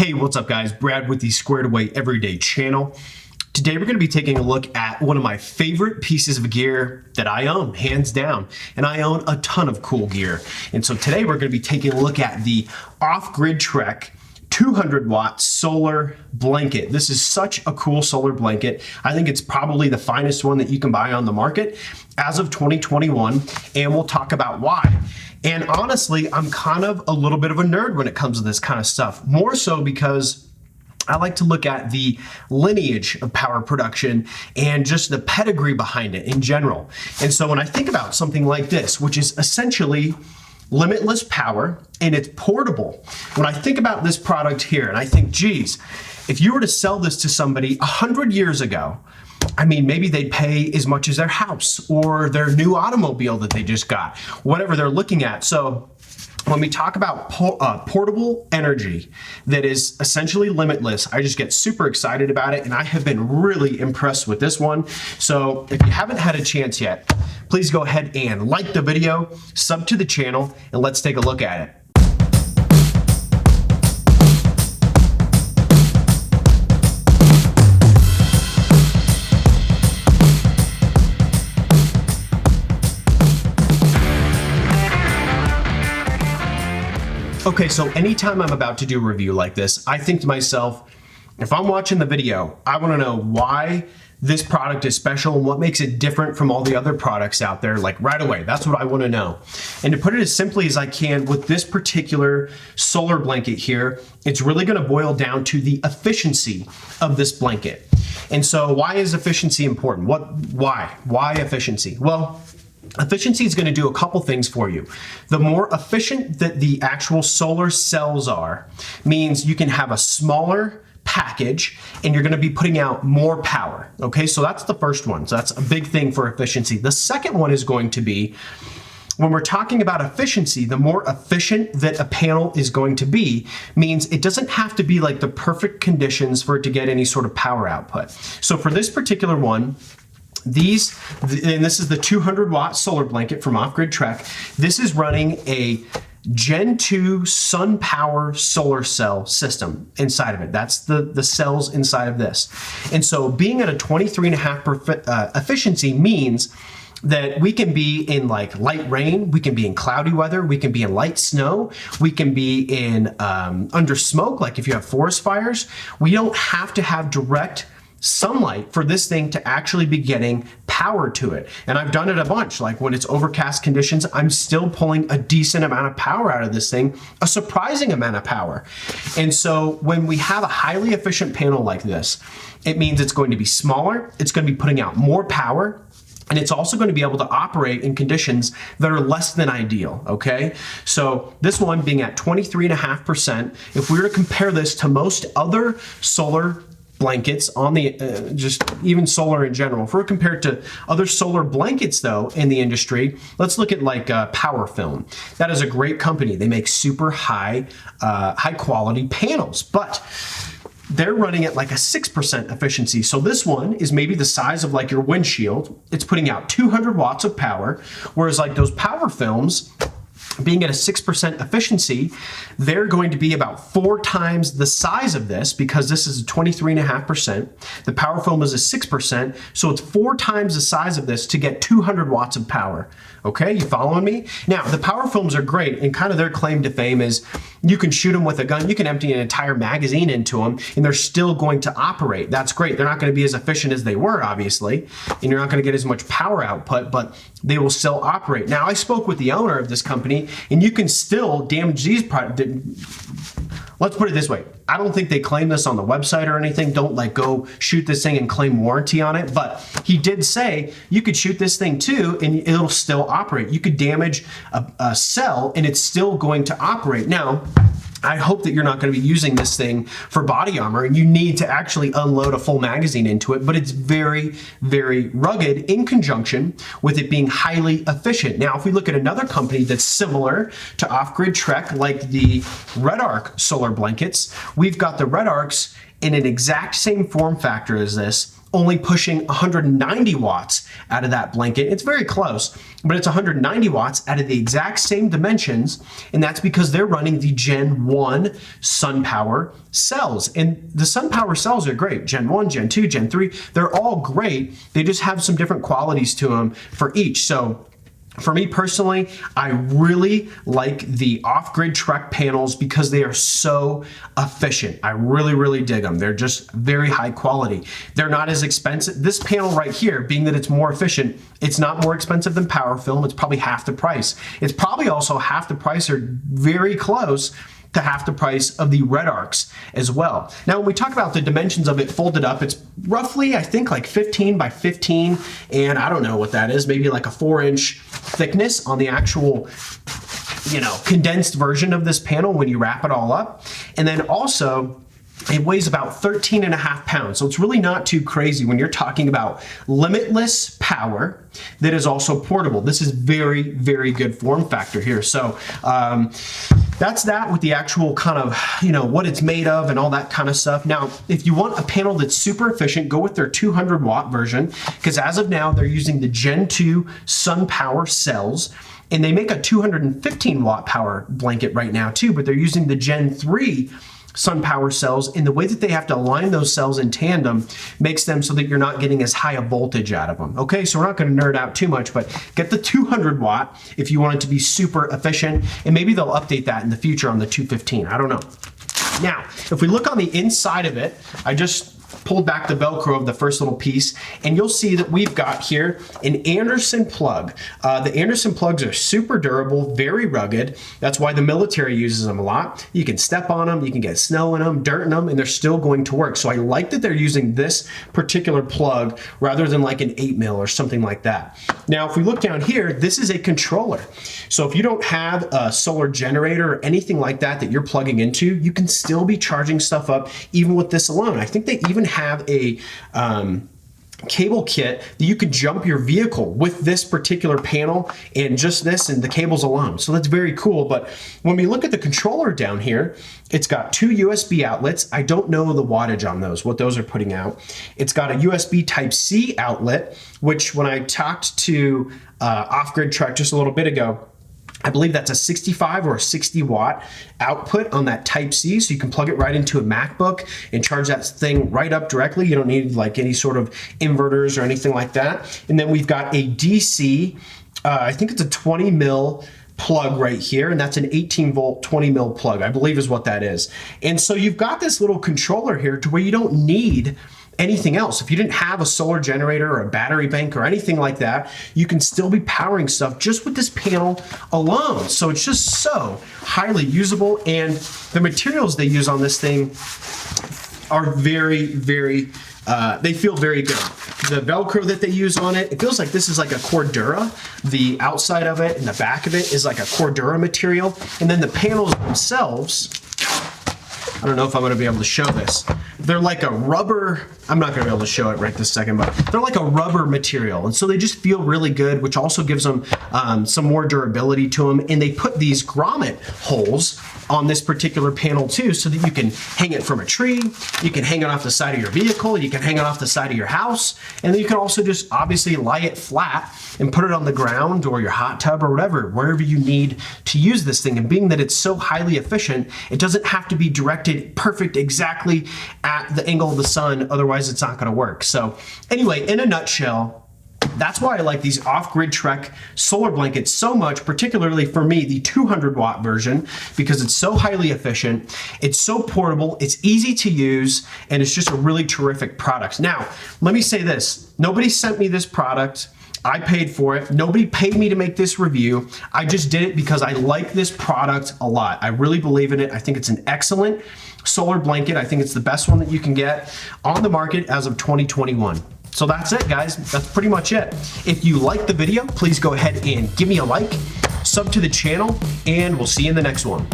Hey, what's up guys? Brad with the Squared Away Everyday channel. Today we're going to be taking a look at one of my favorite pieces of gear that I own, hands down. And I own a ton of cool gear. And so today we're going to be taking a look at the Off-Grid Trek 200 watt solar blanket. This is such a cool solar blanket. I think it's probably the finest one that you can buy on the market as of 2021, and we'll talk about why. And honestly, I'm kind of a little bit of a nerd when it comes to this kind of stuff, more so because I like to look at the lineage of power production and just the pedigree behind it in general. And so when I think about something like this, which is essentially limitless power and it's portable, when I think about this product here and I think, geez, if you were to sell this to somebody 100 years ago, I mean, maybe they'd pay as much as their house or their new automobile that they just got, whatever they're looking at. So when we talk about portable energy that is essentially limitless, I just get super excited about it, and I have been really impressed with this one. So if you haven't had a chance yet, please go ahead and like the video, sub to the channel, and let's take a look at it. Okay, so anytime I'm about to do a review like this, I think to myself, if I'm watching the video, I want to know why this product is special and what makes it different from all the other products out there, like right away. That's what I want to know. And to put it as simply as I can, with this particular solar blanket here, it's really going to boil down to the efficiency of this blanket. And so why is efficiency important? Why efficiency? Well, efficiency is going to do a couple things for you. The more efficient that the actual solar cells are means you can have a smaller package and you're going to be putting out more power. Okay, so that's the first one. So that's a big thing for efficiency. The second one is going to be, when we're talking about efficiency, the more efficient that a panel is going to be means it doesn't have to be like the perfect conditions for it to get any sort of power output. So for this particular one, and this is the 200 watt solar blanket from Off-Grid Trek. This is running a Gen 2 sun power solar cell system inside of it. That's the cells inside of this. And so being at a 23.5% efficiency means that we can be in like light rain, we can be in cloudy weather, we can be in light snow, we can be in under smoke, like if you have forest fires. We don't have to have direct sunlight for this thing to actually be getting power to it. And I've done it a bunch. Like when it's overcast conditions, I'm still pulling a decent amount of power out of this thing, a surprising amount of power. And so when we have a highly efficient panel like this, it means it's going to be smaller, it's going to be putting out more power, and it's also going to be able to operate in conditions that are less than ideal, okay? So this one being at 23.5%, if we were to compare this to most other solar blankets on the, just even solar in general, if we're compared to other solar blankets though in the industry, let's look at like Power Film. That is a great company. They make super high quality panels, but they're running at like a 6% efficiency. So this one is maybe the size of like your windshield. It's putting out 200 watts of power, whereas like those Power Films, being at a 6% efficiency, they're going to be about 4 times the size of this, because this is a 23.5%. The Power Film is a 6%, so it's 4 times the size of this to get 200 watts of power. Okay, you following me? Now, the Power Films are great, and kind of their claim to fame is you can shoot them with a gun, you can empty an entire magazine into them, and they're still going to operate. That's great. They're not going to be as efficient as they were, obviously, and you're not going to get as much power output, but they will still operate. Now, I spoke with the owner of this company, and you can still damage these products. Let's put it this way. I don't think they claim this on the website or anything. Don't like go shoot this thing and claim warranty on it. But he did say you could shoot this thing too and it'll still operate. You could damage a cell and it's still going to operate. Now, I hope that you're not going to be using this thing for body armor and you need to actually unload a full magazine into it, but it's very, very rugged in conjunction with it being highly efficient. Now, if we look at another company that's similar to Off-Grid Trek, like the Redarc solar blankets, we've got the Redarcs in an exact same form factor as this, only pushing 190 watts out of that blanket. It's very close, but it's 190 watts out of the exact same dimensions, and that's because they're running the Gen 1 SunPower cells. And the SunPower cells are great. Gen 1, Gen 2, Gen 3, they're all great. They just have some different qualities to them for each. So for me personally, I really like the off-grid Trek panels because they are so efficient. I really, really dig them. They're just very high quality. They're not as expensive. This panel right here, being that it's more efficient, it's not more expensive than Power Film. It's probably half the price. It's probably also half the price or very close to half the price of the Redarcs as well. Now, when we talk about the dimensions of it folded up, it's roughly, I think, like 15 by 15, and I don't know what that is, maybe like a 4-inch thickness on the actual, condensed version of this panel when you wrap it all up. And then also, it weighs about 13 and a half pounds. So it's really not too crazy when you're talking about limitless power that is also portable. This is very, very good form factor here. So that's that with the actual kind of, what it's made of and all that kind of stuff. Now, if you want a panel that's super efficient, go with their 200 watt version, because as of now, they're using the Gen 2 SunPower cells. And they make a 215 watt power blanket right now too, but they're using the Gen 3 SunPower cells, and the way that they have to align those cells in tandem makes them so that you're not getting as high a voltage out of them. Okay, so we're not going to nerd out too much, but get the 200 watt if you want it to be super efficient, and maybe they'll update that in the future on the 215. I don't know. Now, if we look on the inside of it, I just pulled back the Velcro of the first little piece, and you'll see that we've got here an Anderson plug. The Anderson plugs are super durable, very rugged. That's why the military uses them a lot. You can step on them, you can get snow in them, dirt in them, and they're still going to work. So I like that they're using this particular plug rather than like an 8 mil or something like that. Now, if we look down here, this is a controller. So if you don't have a solar generator or anything like that that you're plugging into, you can still be charging stuff up even with this alone. I think they even have a cable kit that you can jump your vehicle with this particular panel and just this and the cables alone. So that's very cool. But when we look at the controller down here, it's got 2 USB outlets. I don't know the wattage on those, what those are putting out. It's got a USB Type-C outlet, which when I talked to Off-Grid Trek just a little bit ago, I believe that's a 65 or a 60 watt output on that Type-C, so you can plug it right into a MacBook and charge that thing right up directly. You don't need like any sort of inverters or anything like that. And then we've got a DC, I think it's a 20 mil plug right here, and that's an 18 volt 20 mil plug, I believe is what that is. And so you've got this little controller here to where you don't need anything else. If you didn't have a solar generator or a battery bank or anything like that, you can still be powering stuff just with this panel alone. So it's just so highly usable, and the materials they use on this thing are very, very, they feel very good. The Velcro that they use on it, it feels like this is like a Cordura. The outside of it and the back of it is like a Cordura material. And then the panels themselves, I don't know if I'm gonna be able to show this. They're like a rubber, I'm not gonna be able to show it right this second, but they're like a rubber material. And so they just feel really good, which also gives them some more durability to them. And they put these grommet holes on this particular panel too, so that you can hang it from a tree, you can hang it off the side of your vehicle, you can hang it off the side of your house, and then you can also just obviously lie it flat and put it on the ground or your hot tub or whatever, wherever you need to use this thing. And being that it's so highly efficient, it doesn't have to be directed perfect exactly at the angle of the sun, otherwise it's not gonna work. So anyway, in a nutshell, that's why I like these Off-Grid Trek solar blankets so much, particularly for me, the 200 watt version, because it's so highly efficient, it's so portable, it's easy to use, and it's just a really terrific product. Now, let me say this, nobody sent me this product. I paid for it. Nobody paid me to make this review. I just did it because I like this product a lot. I really believe in it. I think it's an excellent solar blanket. I think it's the best one that you can get on the market as of 2021. So that's it, guys. That's pretty much it. If you liked the video, please go ahead and give me a like, sub to the channel, and we'll see you in the next one.